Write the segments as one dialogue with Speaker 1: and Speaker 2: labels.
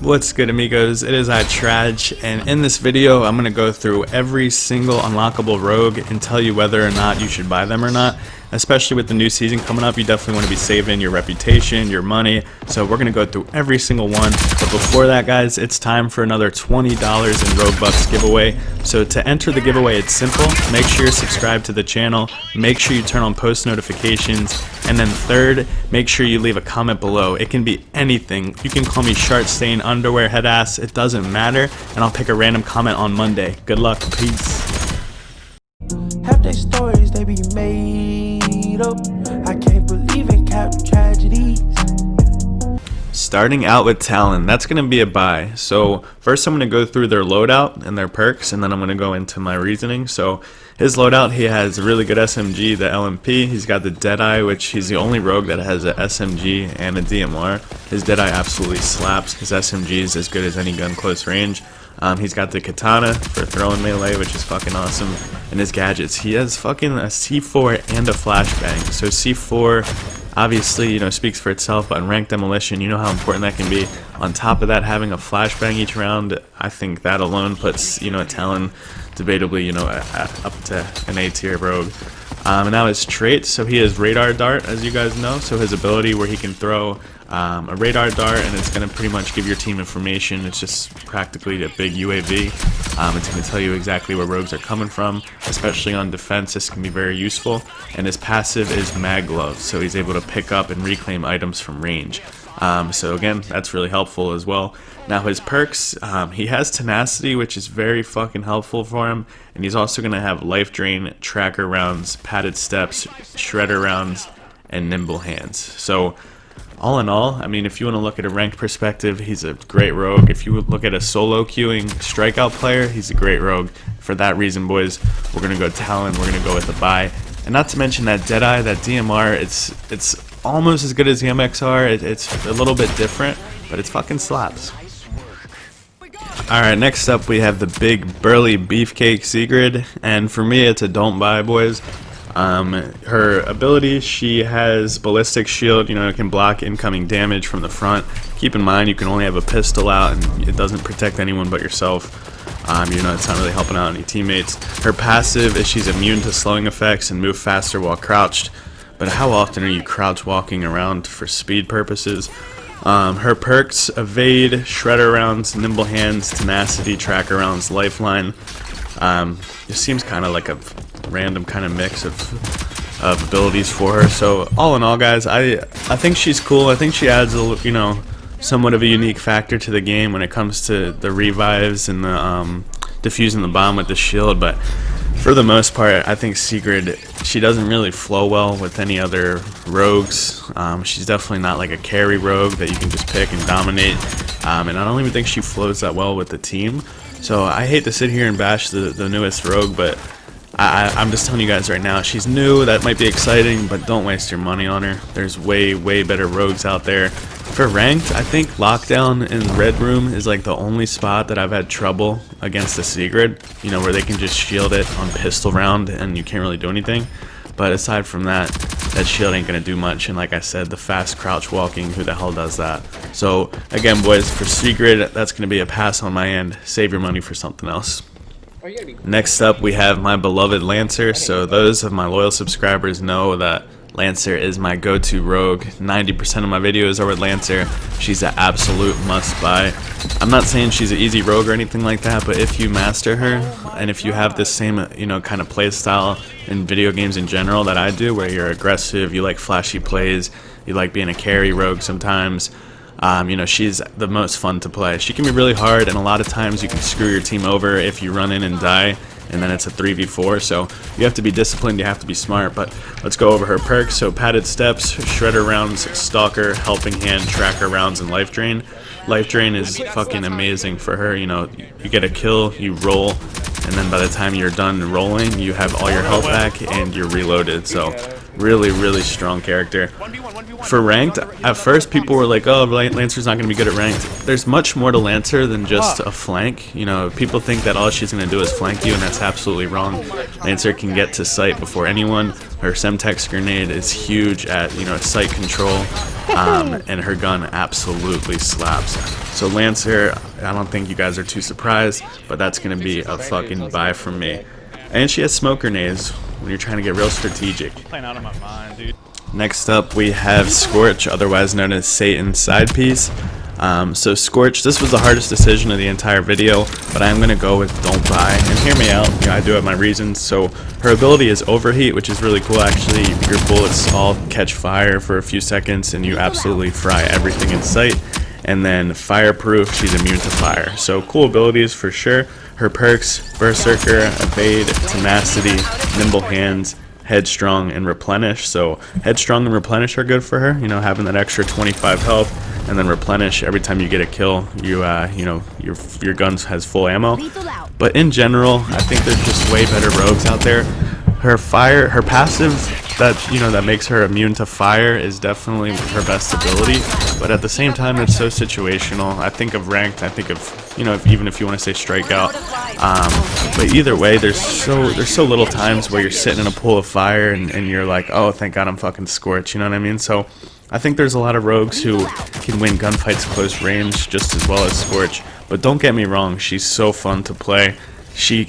Speaker 1: What's good, amigos? It is Trag, and in this video I'm going to go through every single unlockable rogue and tell you whether or not you should buy them or not. Especially with the new season coming up, you definitely want to be saving your reputation, your money, so we're going to go through every single one. But before that, guys, it's time for another $20 in Rogue Bucks giveaway. So to enter the giveaway, it's simple. Make sure you're subscribed to the channel, make sure you turn on post notifications, and then third, make sure you leave a comment below. It can be anything. You can call me Shart Stain Underwear Head Ass, it doesn't matter, and I'll pick a random comment on Monday. Good luck, peace.
Speaker 2: Half their stories they be made up. I can't believe in cap tragedies.
Speaker 1: Starting out with Talon, that's going to be a buy. So first I'm going to go through their loadout and their perks, and then I'm going to go into my reasoning. So his loadout, he has a really good SMG, the LMP. He's got the Deadeye, which he's the only rogue that has a SMG and a DMR. His Deadeye absolutely slaps. His SMG is as good as any gun close range. He's got the katana for throwing melee, which is fucking awesome. And his gadgets, he has fucking a C4 and a flashbang. So C4 obviously, you know, speaks for itself, but in ranked demolition, you know how important that can be. On top of that, having a flashbang each round, I think that alone puts, you know, Talon debatably, you know, up to an A tier rogue. And now his trait, so he has radar dart, as you guys know. So his ability where he can throw a radar dart, and it's going to pretty much give your team information. It's just practically a big UAV. It's going to tell you exactly where rogues are coming from, especially on defense. This can be very useful. And his passive is mag glove, so he's able to pick up and reclaim items from range. So again, that's really helpful as well. Now his perks, he has tenacity, which is very fucking helpful for him, and he's also going to have life drain, tracker rounds, padded steps, shredder rounds, and nimble hands. So all in all, I mean, if you want to look at a ranked perspective, he's a great rogue. If you look at a solo queuing strikeout player, he's a great rogue. For that reason, boys, we're going to go Talon, we're going to go with a buy. And not to mention that Deadeye, that DMR, it's almost as good as the MXR. It's a little bit different, but it's fucking slaps. Alright, next up we have the big burly beefcake Sigrid, and for me it's a don't buy, boys. Her ability, she has ballistic shield, you know, it can block incoming damage from the front. Keep in mind you can only have a pistol out and it doesn't protect anyone but yourself. You know, it's not really helping out any teammates. Her passive is she's immune to slowing effects and move faster while crouched. But how often are you crouch walking around for speed purposes? Her perks, evade, shredder rounds, nimble hands, tenacity, tracker rounds, lifeline. It seems kind of like a random kind of mix of abilities for her. So all in all, guys, I think she's cool. I think she adds a, you know, somewhat of a unique factor to the game when it comes to the revives and the defusing the bomb with the shield. But for the most part, I think Sigrid, she doesn't really flow well with any other rogues. She's definitely not like a carry rogue that you can just pick and dominate. And I don't even think she flows that well with the team. So I hate to sit here and bash the newest rogue, but I'm just telling you guys right now, she's new, that might be exciting, but don't waste your money on her. There's way better rogues out there. For ranked, I think Lockdown in Red Room is like the only spot that I've had trouble against the Sigrid, you know, where they can just shield it on pistol round and you can't really do anything. But aside from that, that shield ain't gonna do much, and like I said, the fast crouch walking, who the hell does that? So again, boys, for Sigrid, that's gonna be a pass on my end. Save your money for something else. Next up, we have my beloved Lancer. So those of my loyal subscribers know that Lancer is my go-to rogue. 90% of my videos are with Lancer. She's an absolute must-buy. I'm not saying she's an easy rogue or anything like that, but if you master her, and if you have this same, you know, kind of play style in video games in general that I do, where you're aggressive, you like flashy plays, you like being a carry rogue sometimes, you know, she's the most fun to play. She can be really hard, and a lot of times you can screw your team over if you run in and die, and then it's a 3v4, so you have to be disciplined, you have to be smart. But let's go over her perks. So padded steps, shredder rounds, stalker, helping hand, tracker rounds, and life drain. Life drain is fucking amazing for her. You know, you get a kill, you roll, and then by the time you're done rolling, you have all your health back and you're reloaded. So Really strong character. For ranked, at first people were like, oh, Lancer's not going to be good at ranked. There's much more to Lancer than just a flank. You know, people think that all she's going to do is flank you, and that's absolutely wrong. Lancer can get to sight before anyone. Her Semtex grenade is huge at, you know, sight control, and her gun absolutely slaps. So Lancer, I don't think you guys are too surprised, but that's going to be a fucking buy from me. And she has smoke grenades when you're trying to get real strategic.
Speaker 3: Playing out of my mind, dude.
Speaker 1: Next up, we have Scorch, otherwise known as Satan's side piece. So Scorch, this was the hardest decision of the entire video, but I'm going to go with don't buy. And hear me out, you know, I do have my reasons. So her ability is overheat, which is really cool actually. Your bullets all catch fire for a few seconds and you absolutely fry everything in sight. And then fireproof, she's immune to fire. So cool abilities for sure. Her perks, Berserker, Evade, Tenacity, Nimble Hands, Headstrong, and Replenish. So Headstrong and Replenish are good for her, you know, having that extra 25 health, and then Replenish every time you get a kill, you know, your gun has full ammo. But in general, I think there's just way better rogues out there. Her passive that makes her immune to fire is definitely her best ability, but at the same time it's so situational. I think of ranked, I think of, you know, even if you want to say strikeout, but either way there's so little times where you're sitting in a pool of fire and you're like, oh thank god I'm fucking Scorch, you know what I mean? So I think there's a lot of rogues who can win gunfights close range just as well as Scorch, but don't get me wrong, she's so fun to play.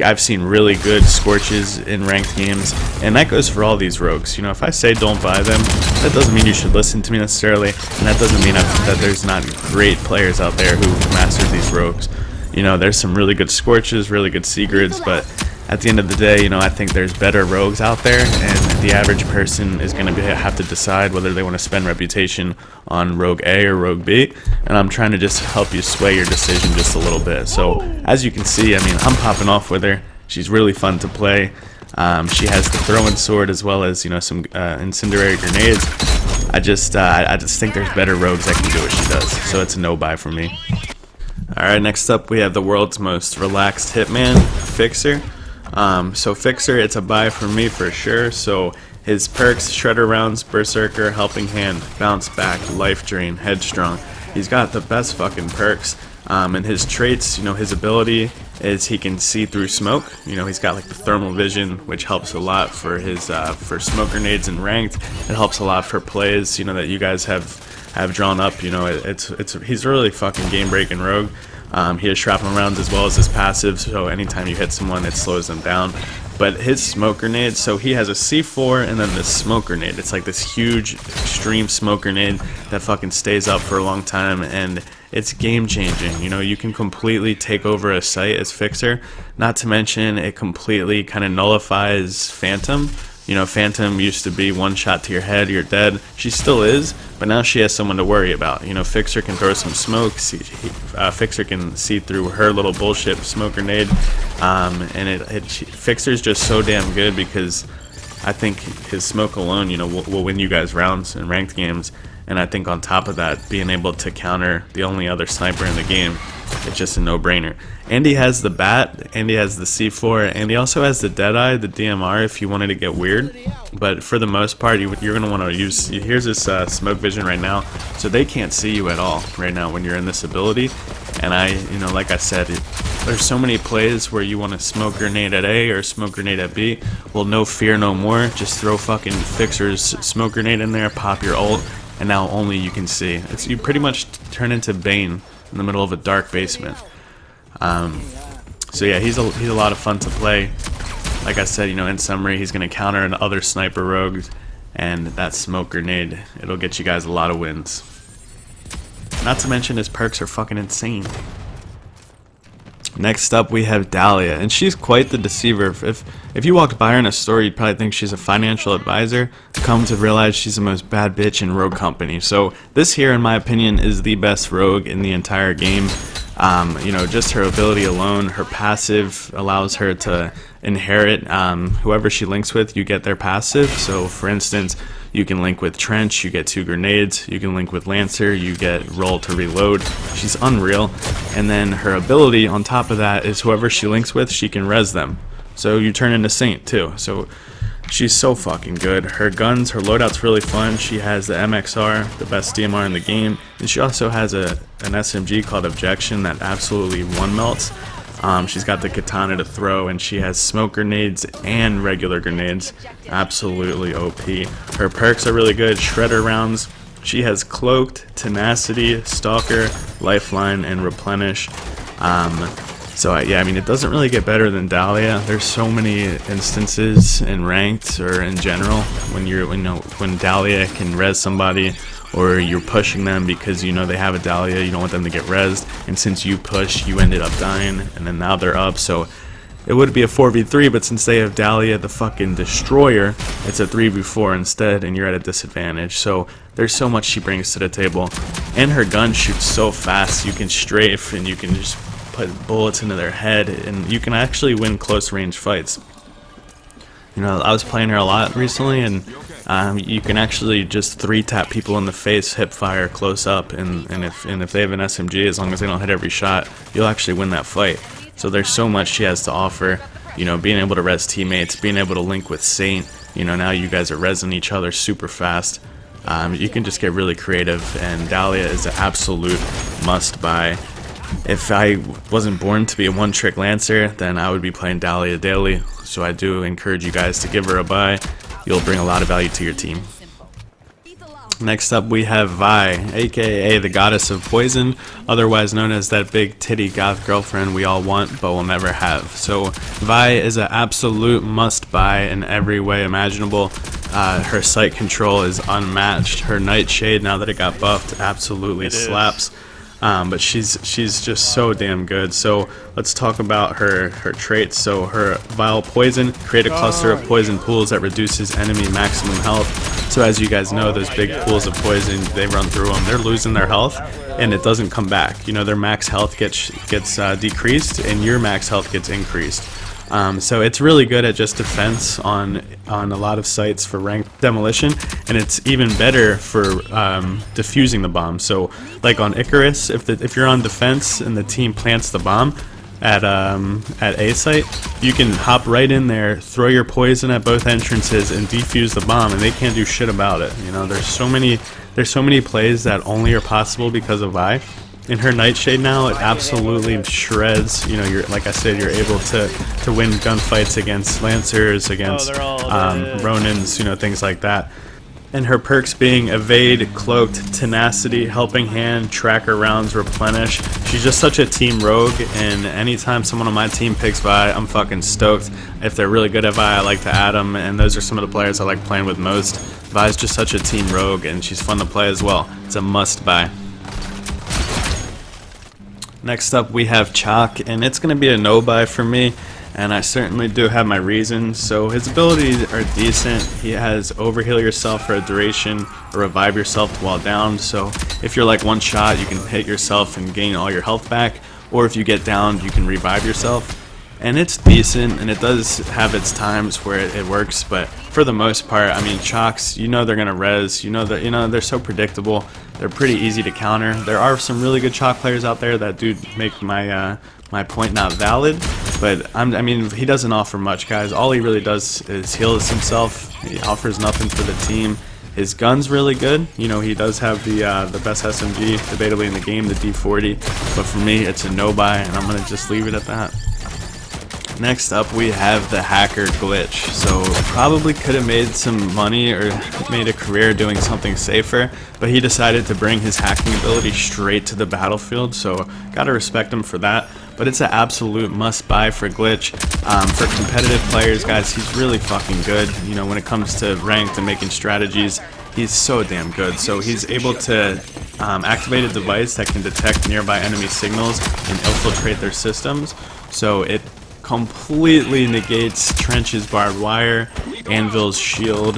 Speaker 1: I've seen really good Scorches in ranked games, and that goes for all these rogues. You know, if I say don't buy them, that doesn't mean you should listen to me necessarily, and that doesn't mean that there's not great players out there who master these rogues. You know, there's some really good Scorches, really good Sigrids, but at the end of the day, you know, I think there's better rogues out there, and the average person is going to have to decide whether they want to spend reputation on Rogue A or Rogue B, and I'm trying to just help you sway your decision just a little bit. So, as you can see, I mean, I'm popping off with her. She's really fun to play. She has the throwing sword as well as, you know, some incendiary grenades. I just think there's better rogues that can do what she does, so it's a no buy for me. Alright, next up we have the world's most relaxed hitman, Fixer. So Fixer, it's a buy for me for sure. So his perks, Shredder Rounds, Berserker, Helping Hand, Bounce Back, Life Drain, Headstrong. He's got the best fucking perks. And his traits, you know, his ability is he can see through smoke. You know, he's got like the thermal vision, which helps a lot for his for smoke grenades and ranked. It helps a lot for plays, you know, that you guys have drawn up. You know, he's a really fucking game breaking rogue. He has shrapnel rounds as well as his passive, so anytime you hit someone it slows them down. But his smoke grenade, so he has a C4 and then this smoke grenade. It's like this huge extreme smoke grenade that fucking stays up for a long time, and it's game changing. You know, you can completely take over a site as Fixer, not to mention it completely kind of nullifies Phantom. You know, Phantom used to be one shot to your head, you're dead. She still is, but now she has someone to worry about. You know, Fixer can throw some smoke. Fixer can see through her little bullshit smoke grenade. And Fixer's just so damn good because I think his smoke alone, you know, will win you guys rounds in ranked games. And I think on top of that, being able to counter the only other sniper in the game, it's just a no-brainer. And he has the bat, and he has the C4, and he also has the Deadeye, the DMR, if you wanted to get weird. But for the most part, you're going to want to use... Here's this smoke vision right now, so they can't see you at all right now when you're in this ability. And you know, like I said, there's so many plays where you want to smoke grenade at A or smoke grenade at B. Well, no fear, no more. Just throw fucking Fixer's smoke grenade in there, pop your ult, and now only you can see. You pretty much turn into Bane in the middle of a dark basement. So yeah, he's a lot of fun to play. Like I said, you know, in summary, he's going to counter other sniper rogues, and that smoke grenade, it'll get you guys a lot of wins. Not to mention his perks are fucking insane. Next up we have Dahlia, and she's quite the deceiver. If you walked by her in a store, you'd probably think she's a financial advisor. Come to realize she's the most bad bitch in Rogue Company. So this here, in my opinion, is the best rogue in the entire game. You know, just her ability alone, her passive allows her to inherit whoever she links with, you get their passive. So for instance, you can link with Trench, you get 2 grenades. You can link with Lancer, you get roll to reload. She's unreal. And then her ability on top of that is whoever she links with, she can res them. So you turn into Saint too. So She's so fucking good. Her guns, her loadout's really fun. She has the MXR, the best DMR in the game, and she also has an SMG called Objection that absolutely one melts. She's got the katana to throw, and she has smoke grenades and regular grenades. Absolutely OP. Her perks are really good. Shredder rounds. She has Cloaked, Tenacity, Stalker, Lifeline, and Replenish. So yeah, I mean, it doesn't really get better than Dahlia. There's so many instances in ranked or in general when Dahlia can res somebody, or you're pushing them because you know they have a Dahlia, you don't want them to get rezzed, and since you push, you ended up dying, and then now they're up. So it would be a 4v3, but since they have Dahlia the fucking destroyer, it's a 3v4 instead, and you're at a disadvantage. So there's so much she brings to the table, and her gun shoots so fast. You can strafe, and you can just put bullets into their head, and you can actually win close range fights. You know, I was playing her a lot recently, and you can actually just 3-tap people in the face, hip fire close up, and if they have an SMG, as long as they don't hit every shot, you'll actually win that fight. So there's so much she has to offer. You know, being able to res teammates, being able to link with Saint. You know, now you guys are resing each other super fast. You can just get really creative, and Dahlia is an absolute must-buy. If I wasn't born to be a one-trick Lancer, then I would be playing Dahlia daily. So I do encourage you guys to give her a buy. You'll bring a lot of value to your team. Next up we have Vi, aka the Goddess of Poison, otherwise known as that big titty goth girlfriend we all want but will never have. So Vi is an absolute must-buy in every way imaginable. Her sight control is unmatched. Her Nightshade, now that it got buffed, absolutely slaps. But she's just so damn good. So let's talk about her traits. So her Vile Poison, create a cluster of poison pools that reduces enemy maximum health. So as you guys know, those big pools of poison, they run through them, they're losing their health, and it doesn't come back. You know, their max health gets decreased, and your max health gets increased. So it's really good at just defense on a lot of sites for ranked demolition, and it's even better for defusing the bomb. So like on Icarus, if you're on defense and the team plants the bomb at A site, you can hop right in there, throw your poison at both entrances, and defuse the bomb, and they can't do shit about it. You know, there's so many plays that only are possible because of Vi. In her Nightshade now, it absolutely shreds. You know, like I said, you're able to win gunfights against Lancers, against Ronins, you know, things like that. And her perks being Evade, Cloaked, Tenacity, Helping Hand, Tracker Rounds, Replenish. She's just such a team rogue, and anytime someone on my team picks Vi, I'm fucking stoked. If they're really good at Vi, I like to add them, and those are some of the players I like playing with most. Vi's just such a team rogue, and she's fun to play as well. It's a must-buy. Next up we have Chalk, and it's going to be a no-buy for me, and I certainly do have my reasons. So his abilities are decent. He has Overheal yourself for a duration, or Revive yourself while down. So if you're like one shot, you can hit yourself and gain all your health back, or if you get downed, you can revive yourself. And it's decent, and it does have its times where it works, but for the most part, I mean, Chalks, you know they're gonna res. You know they're so predictable. They're pretty easy to counter. There are some really good Chalk players out there that do make my my point not valid, but I mean, he doesn't offer much, guys. All he really does is heal himself. He offers nothing for the team. His gun's really good. You know, he does have the best SMG debatably in the game, the D40. But for me, it's a no-buy, and I'm gonna just leave it at that. Next up we have the Hacker Glitch. So probably could have made some money or made a career doing something safer, but he decided to bring his hacking ability straight to the battlefield, so gotta respect him for that. But it's an absolute must-buy for Glitch. For competitive players, guys, he's really fucking good. You know, when it comes to ranked and making strategies, he's so damn good. So he's able to activate a device that can detect nearby enemy signals and infiltrate their systems. So it completely negates Trench's barbed wire, Anvil's shield.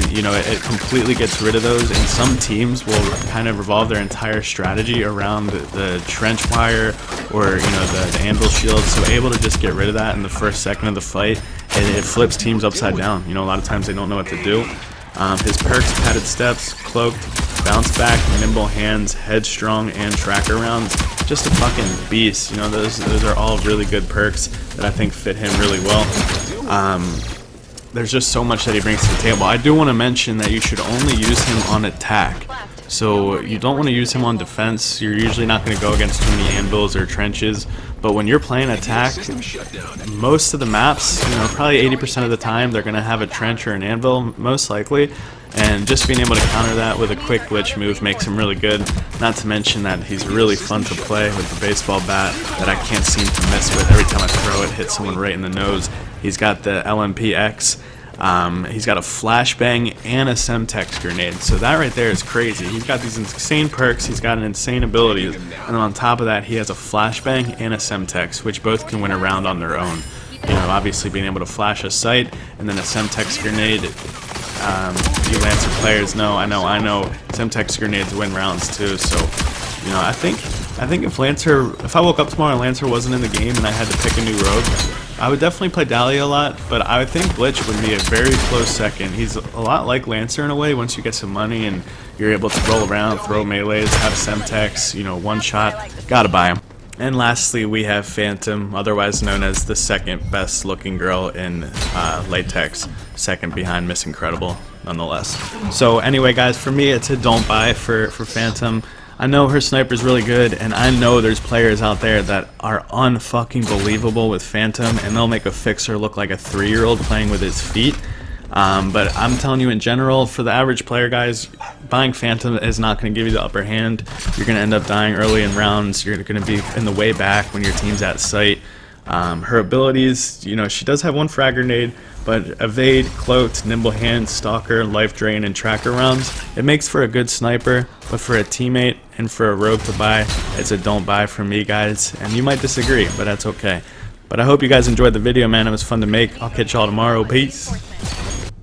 Speaker 1: You know, it completely gets rid of those, and some teams will kind of revolve their entire strategy around the Trench wire or, you know, the Anvil shield. So able to just get rid of that in the first second of the fight, and it flips teams upside down. You know, a lot of times they don't know what to do. His perks, Padded Steps, Cloaked, Bounce Back, Nimble Hands, Headstrong, and Tracker Rounds. Just a fucking beast. You know, those are all really good perks that I think fit him really well. there's just so much that he brings to the table. I do want to mention that you should only use him on attack. So you don't want to use him on defense. You're usually not going to go against too many anvils or trenches. But when you're playing attack, most of the maps, probably 80% of the time, they're going to have a trench or an anvil, most likely. And just being able to counter that with a quick glitch move makes him really good. Not to mention that he's really fun to play with the baseball bat that I can't seem to miss with. Every time I throw it, hits someone right in the nose. He's got the LMPX. He's got a flashbang and a Semtex grenade, so that right there is crazy. He's got these insane perks, he's got an insane abilities, and then on top of that he has a flashbang and a Semtex, which both can win a round on their own. Obviously being able to flash a sight and then a Semtex grenade. You Lancer players know, I know Semtex grenades win rounds too, so I think if I woke up tomorrow and Lancer wasn't in the game and I had to pick a new rogue, I would definitely play Dahlia a lot, but I would think Glitch would be a very close second. He's a lot like Lancer in a way. Once you get some money and you're able to roll around, throw melees, have Semtex, one shot, gotta buy him. And lastly, we have Phantom, otherwise known as the second best looking girl in Latex, second behind Miss Incredible, nonetheless. So anyway, guys, for me, it's a don't buy for Phantom. I know her sniper's really good, and I know there's players out there that are unfucking believable with Phantom, and they'll make a fixer look like a 3-year-old playing with his feet. But I'm telling you, in general, for the average player, guys, buying Phantom is not going to give you the upper hand. You're going to end up dying early in rounds. You're going to be in the way back when your team's at sight. Her abilities, she does have one frag grenade, but evade, cloaked, nimble hand, stalker, life drain, and tracker rounds, it makes for a good sniper, but for a teammate and for a rogue to buy, it's a don't buy for me, guys. And you might disagree, but that's okay. But I hope you guys enjoyed the video, man. It was fun to make. I'll catch y'all tomorrow. Peace.